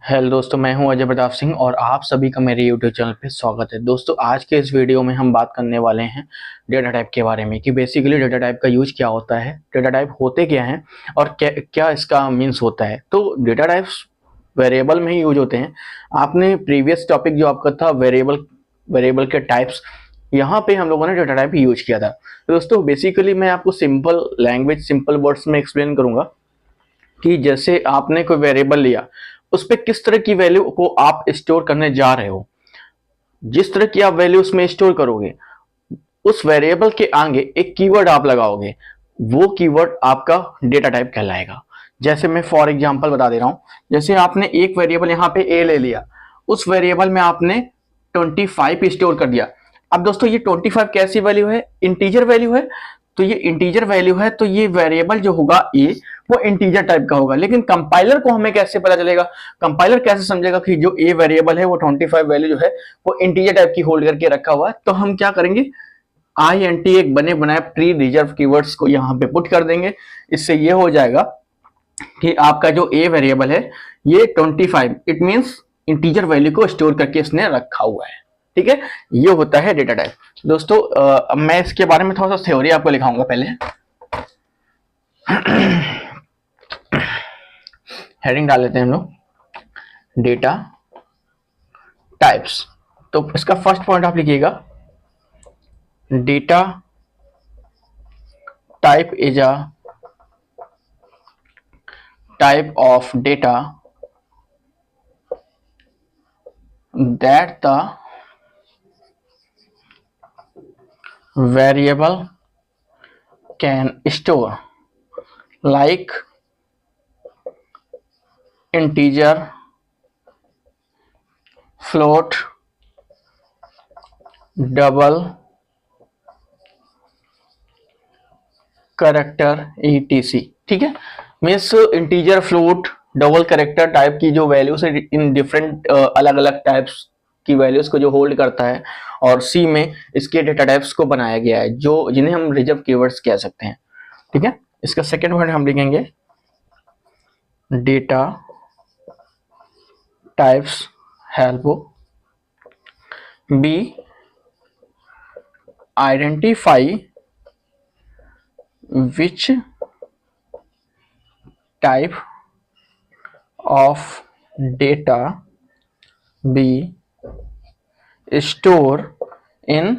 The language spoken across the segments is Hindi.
हेलो दोस्तों, मैं हूं अजय प्रताप सिंह और आप सभी का मेरे यूट्यूब चैनल पे स्वागत है। दोस्तों, आज के इस वीडियो में हम बात करने वाले हैं डेटा टाइप के बारे में कि बेसिकली डेटा टाइप का यूज क्या होता है, डेटा टाइप होते क्या हैं और क्या क्या इसका मीन्स होता है। तो डेटा टाइप्स वेरिएबल में ही यूज होते हैं। आपने प्रीवियस टॉपिक जो आपका था वेरिएबल के टाइप्स, यहाँ पे हम लोगों ने डेटा टाइप यूज किया था। तो दोस्तों, बेसिकली मैं आपको सिंपल लैंग्वेज सिंपल वर्ड्स में एक्सप्लेन करूंगा कि जैसे आपने कोई वेरिएबल लिया, उस पर किस तरह की वैल्यू को आप स्टोर करने जा रहे हो। जिस तरह की आप वैल्यू उसमें स्टोर करोगे, उस वेरिएबल के आगे एक कीवर्ड आप लगाओगे, वो कीवर्ड आपका डेटा टाइप कहलाएगा। जैसे मैं फॉर एग्जांपल बता दे रहा हूं, जैसे आपने एक वेरिएबल यहाँ पे ए ले लिया, उस वेरिएबल में आपने 25 स्टोर कर दिया। अब दोस्तों, ये 25 कैसी वैल्यू है? इंटीजर वैल्यू है। तो ये इंटीजर वैल्यू है, तो ये वेरिएबल जो होगा ए, वो इंटीजर टाइप का होगा। लेकिन कंपाइलर को हमें कैसे पता चलेगा, कंपाइलर कैसे समझेगा कि जो ए वेरिएबल है वो 25 वैल्यू जो है वो इंटीजर टाइप की होल्ड करके रखा हुआ है? तो हम क्या करेंगे, INT एक बने बनाए प्री रिजर्व कीवर्ड्स को यहाँ पे पुट कर देंगे। इससे ये हो जाएगा कि आपका जो ए वेरिएबल है ये 25, इट मींस इंटीजर वैल्यू को स्टोर करके इसने रखा हुआ है। ठीक है, ये होता है डेटा टाइप। दोस्तों, अब मैं इसके बारे में थोड़ा सा थ्योरी आपको लिखाऊंगा। पहले हेडिंग डाल लेते हैं हम लोग, डेटा टाइप्स। तो इसका फर्स्ट पॉइंट आप लिखिएगा, data type is a type of data that the variable can store, like integer, float, double character etc। ठीक है, means integer, float, double character type की जो वैल्यूज है इन डिफरेंट अलग अलग टाइप्स की वैल्यूज को जो होल्ड करता है, और सी में इसके डेटा टाइप्स को बनाया गया है जो जिन्हें हम रिजर्व कीवर्ड्स कह सकते हैं। ठीक है, इसका सेकेंड पॉइंट हम लिखेंगे, data types help be identify which type of data be stored in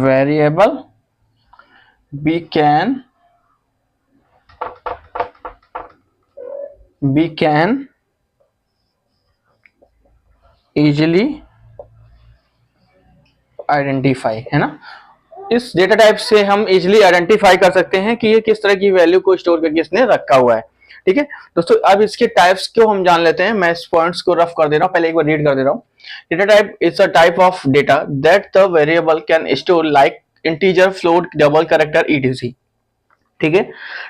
variable we can easily identify, है ना। इस डेटा टाइप से हम इजिली आइडेंटिफाई कर सकते हैं कि ये किस तरह की वैल्यू को स्टोर करके इसने रखा हुआ है। ठीक है दोस्तों, अब इसके टाइप्स को हम जान लेते हैं। मैं इस पॉइंट्स को रफ कर दे रहा हूं, पहले एक बार रीड कर दे रहा हूं। Data type is a type of data that the variable can store, like integer, float, double character etc। ठीक है,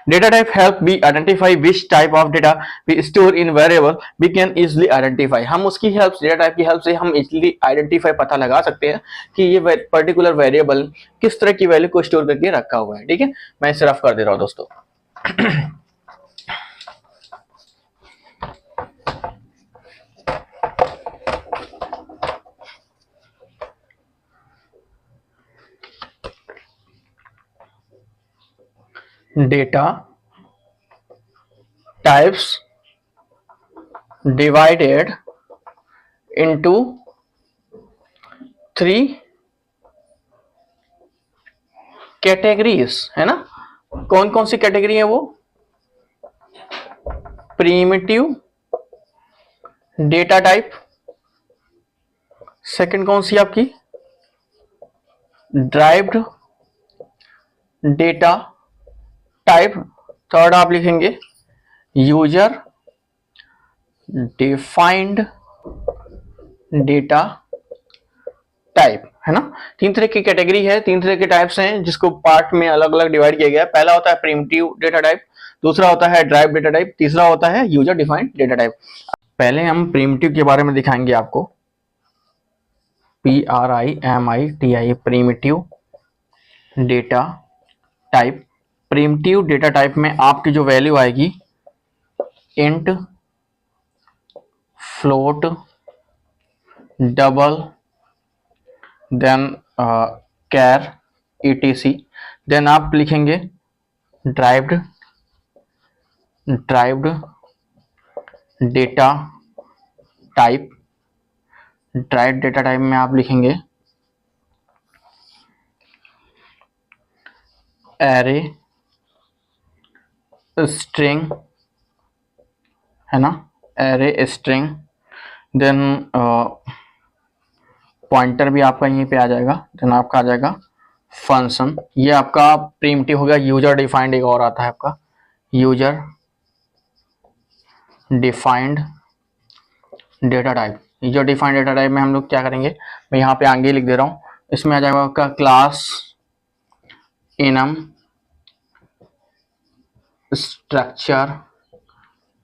data type help be identify which type of data we store in variable we can easily identify. हम उसकी हेल्प, डेटा टाइप की हेल्प से हम इजिली आइडेंटिफाई, पता लगा सकते हैं कि ये पर्टिकुलर वेरिएबल किस तरह की वैल्यू को स्टोर करके रखा हुआ है। ठीक है, मैं इसे रफ कर दे रहा हूं दोस्तों। Data types divided into 3 categories, है ना। कौन कौन सी कैटेगरी है वो? प्रीमिटिव डेटा टाइप, सेकंड कौन सी आपकी? ड्राइव्ड डेटा टाइप, थर्ड आप लिखेंगे यूजर डिफाइंड डेटा टाइप, है ना। 3 तरह की कैटेगरी है, 3 तरह के टाइप्स हैं जिसको पार्ट में अलग अलग डिवाइड किया गया है। पहला होता है प्रिमिटिव डेटा टाइप, दूसरा होता है ड्राइव डेटा टाइप, तीसरा होता है यूजर डिफाइंड डेटा टाइप। पहले हम प्रिमिटिव के बारे में दिखाएंगे आपको, PRIMITIV, primitive data type. Primitive data type में आपकी जो वैल्यू आएगी इंट फ्लोट, डबल, देन कैर, etc। देन आप लिखेंगे derived data type. Derived data type में आप लिखेंगे एरे स्ट्रिंग, है ना, एरे स्ट्रिंग। देन पॉइंटर भी आपका यहीं पे आ जाएगा। देन आपका आ जाएगा फंक्शन। ये आपका प्रिमिटिव हो गया। यूजर डिफाइंड एक और आता है आपका, user defined data type. User defined data type में हम लोग क्या करेंगे, मैं यहाँ पे आगे लिख दे रहा हूँ। इसमें आ जाएगा आपका class enum structure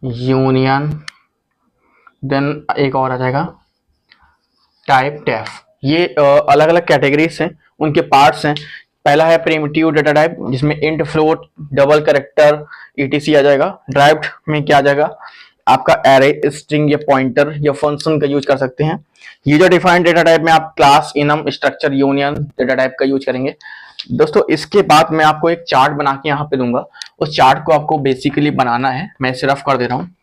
union, then एक और आ जाएगा टाइप डेफ। ये अलग अलग कैटेगरीज हैं, उनके पार्ट्स हैं। पहला है प्रिमिटिव डेटा टाइप जिसमें int, float, double character, etc आ जाएगा। ड्राइव्ड में क्या आ जाएगा आपका एरे स्ट्रिंग या पॉइंटर या फंक्शन का यूज कर सकते हैं। यूजर डिफाइंड डेटा टाइप में आप class enum structure union data type का यूज करेंगे। दोस्तों इसके बाद मैं आपको एक चार्ट बना के यहाँ पे दूंगा, उस चार्ट को आपको बेसिकली बनाना है। मैं इसे रफ कर दे रहा हूँ।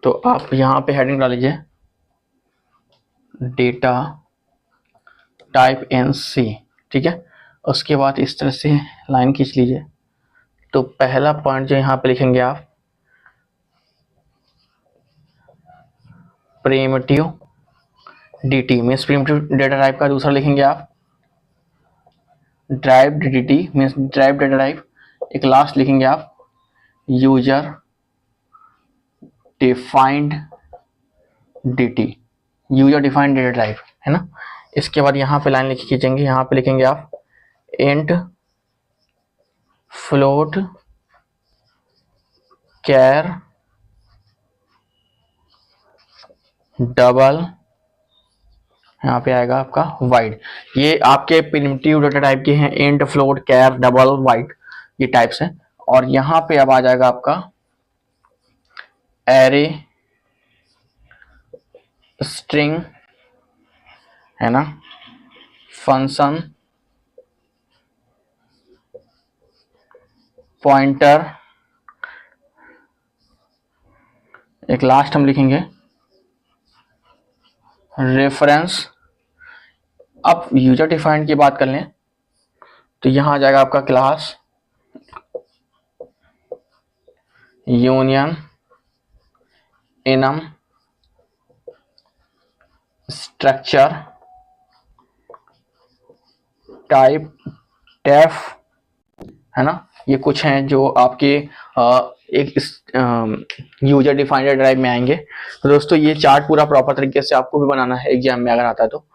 तो आप यहाँ पे हेडिंग डाल लीजिए डेटा टाइप NC, ठीक है। उसके बाद इस तरह से लाइन खींच लीजिए। तो पहला पॉइंट जो यहाँ पे लिखेंगे आप primitive DT means primitive data type का। दूसरा लिखेंगे आप derived DT means derived data type. एक लास्ट लिखेंगे आप user defined DT, user defined data type, है ना। इसके बाद यहाँ पे लाइन लिख खींचेंगे। यहाँ पे लिखेंगे आप इंट, फ्लोट, कैर, डबल, यहाँ पे आएगा आपका वाइड। ये आपके प्रिमिटिव डेटा टाइप के हैं, इंट, फ्लोट, कैर, डबल, वाइड, ये टाइप्स हैं। और यहाँ पे अब आ जाएगा आपका एरे स्ट्रिंग, है ना, फंक्शन, पॉइंटर, एक लास्ट हम लिखेंगे रेफरेंस। अब यूजर डिफाइंड की बात कर लें तो यहां आ जाएगा आपका class union enum structure typedef, है ना। ये कुछ हैं जो आपके एक यूजर डिफाइंड डेटा टाइप में आएंगे। तो दोस्तों ये चार्ट पूरा प्रॉपर तरीके से आपको भी बनाना है एग्जाम में अगर आता है तो।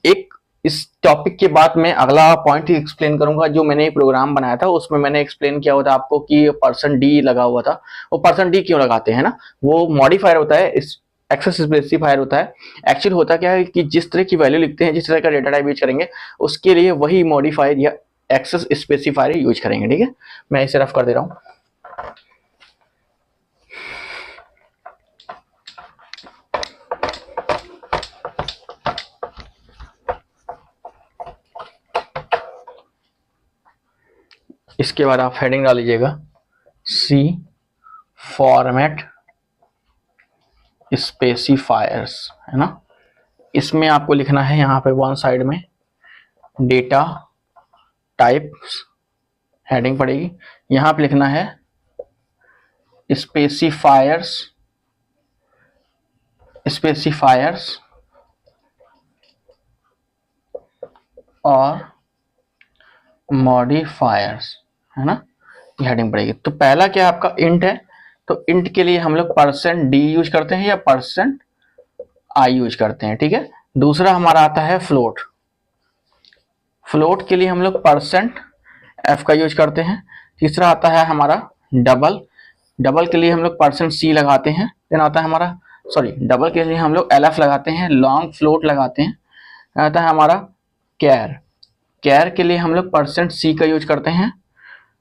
एक इस टॉपिक के बाद मैं अगला पॉइंट ही एक्सप्लेन करूंगा। जो मैंने एक प्रोग्राम बनाया था उसमें मैंने एक्सप्लेन किया हुआ था आपको कि %d लगा हुआ था। वो %d क्यों लगाते हैं ना, वो मॉडिफायर होता है, एक्सेस स्पेसिफायर होता है। एक्चुअली होता क्या है कि जिस तरह की वैल्यू लिखते हैं, जिस तरह का डेटा टाइप यूज करेंगे, उसके लिए वही मॉडिफायर या एक्सेस स्पेसिफायर यूज करेंगे, ठीक है। मैं इसे रफ कर दे रहा हूं। इसके बाद आप हेडिंग डाल लीजिएगा C फॉर्मेट स्पेसिफायर्स, है ना। इसमें आपको लिखना है यहाँ पे वन साइड में डेटा टाइप्स, हेडिंग पड़ेगी। यहाँ पे लिखना है स्पेसिफायर्स और मॉडिफायर्स, है ना, ये हेडिंग पड़ेगी। तो पहला क्या आपका इंट है, तो इंट के लिए हम लोग %d यूज करते हैं या %i यूज करते हैं, ठीक है। दूसरा हमारा आता है फ्लोट। फ्लोट के लिए हम लोग %f का यूज करते हैं। तीसरा आता है हमारा डबल। डबल के लिए हम लोग %c लगाते हैं। देन आता है हमारा सॉरी डबल के लिए हम लोग एल एफ लगाते हैं, लॉन्ग फ्लोट लगाते हैं, आता है हमारा कैर। कैर के लिए हम लोग परसेंट सी का यूज करते हैं,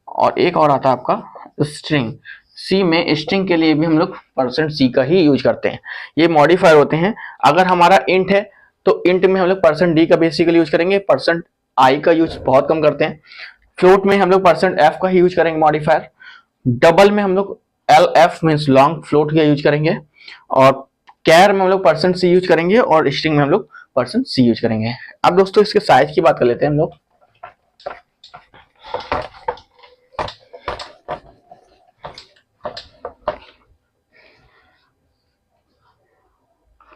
और एक और आता है आपका स्ट्रिंग। सी में स्ट्रिंग के लिए भी हम लोग परसेंट सी का ही यूज करते हैं। ये मॉडिफायर होते हैं। अगर हमारा इंट है तो इंट में हम लोग परसेंट डी का बेसिकली यूज करेंगे, परसेंट आई का यूज बहुत कम करते हैं। फ्लोट में हम लोग परसेंट एफ का ही यूज करेंगे मॉडिफायर। डबल में हम लोग L F means long float का यूज करेंगे, और कैर में हम लोग परसेंट सी यूज करेंगे, और स्ट्रिंग में हम लोग परसेंट सी यूज करेंगे। अब दोस्तों इसके साइज की बात कर लेते हैं हम लोग।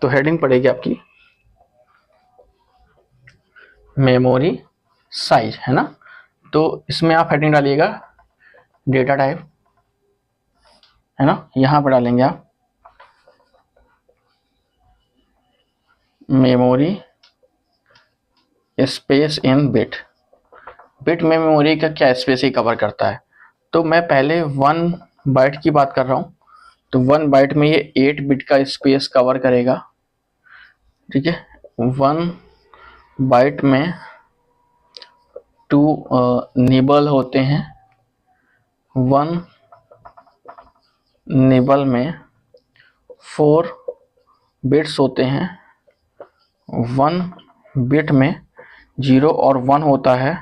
तो हेडिंग पड़ेगी आपकी मेमोरी साइज, है ना। तो इसमें आप हेडिंग डालिएगा डेटा टाइप, है ना, यहां पर डालेंगे आप memory space in bit. Bit में मेमोरी का क्या स्पेस ही कवर करता है। तो मैं पहले 1 बाइट की बात कर रहा हूं, तो 1 बाइट में ये 8 बिट का स्पेस कवर करेगा, ठीक है। 1 बाइट में 2 निबल होते हैं, 1 निबल में 4 बिट्स होते हैं, 1 बिट में 0 और 1 होता है।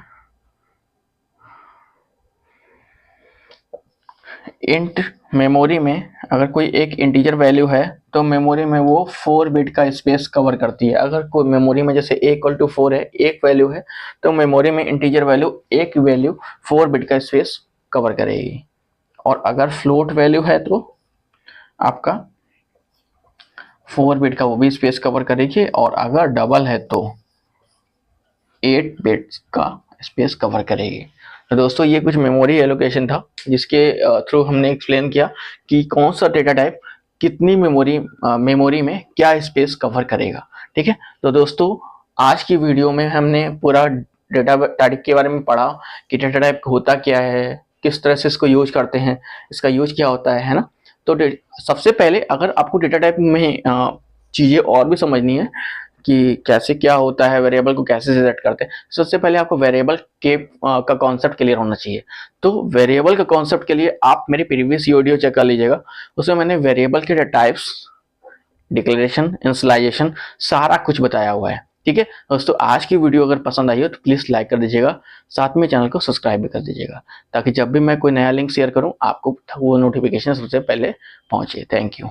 इंट मेमोरी में अगर कोई एक इंटीजर वैल्यू है तो मेमोरी में वो 4 बिट का स्पेस कवर करती है। अगर कोई मेमोरी में जैसे a=4 है, एक वैल्यू है, तो मेमोरी में इंटीजर वैल्यू एक वैल्यू 4 बिट का स्पेस कवर करेगी। और अगर फ्लोट वैल्यू है तो आपका 4 बिट का वो भी स्पेस कवर करेगी, और अगर डबल है तो 8 बिट्स का स्पेस कवर करेगी। तो दोस्तों ये कुछ मेमोरी एलोकेशन था, जिसके थ्रू हमने एक्सप्लेन किया कि कौन सा डेटा टाइप कितनी मेमोरी में क्या स्पेस कवर करेगा, ठीक है। तो दोस्तों आज की वीडियो में हमने पूरा डेटा टाइप के बारे में पढ़ा कि डेटा टाइप होता क्या है, किस तरह से इसको यूज करते हैं, इसका यूज क्या होता है ना। तो सबसे पहले अगर आपको डेटा टाइप में चीज़ें और भी समझनी है कि कैसे क्या होता है, वेरिएबल को कैसे सेट करते हैं, सबसे पहले आपको वेरिएबल के का कॉन्सेप्ट क्लियर होना चाहिए। तो वेरिएबल का कॉन्सेप्ट के लिए आप मेरी प्रीवियस वीडियो चेक कर लीजिएगा, उसमें मैंने वेरिएबल के टाइप्स, डिक्लेरेशन, इनिशियलाइजेशन सारा कुछ बताया हुआ है, ठीक है। दोस्तों आज की वीडियो अगर पसंद आई हो तो प्लीज़ लाइक कर दीजिएगा, साथ में चैनल को सब्सक्राइब भी कर दीजिएगा, ताकि जब भी मैं कोई नया लिंक शेयर करूं आपको वो नोटिफिकेशन सबसे पहले पहुंचे। Thank you.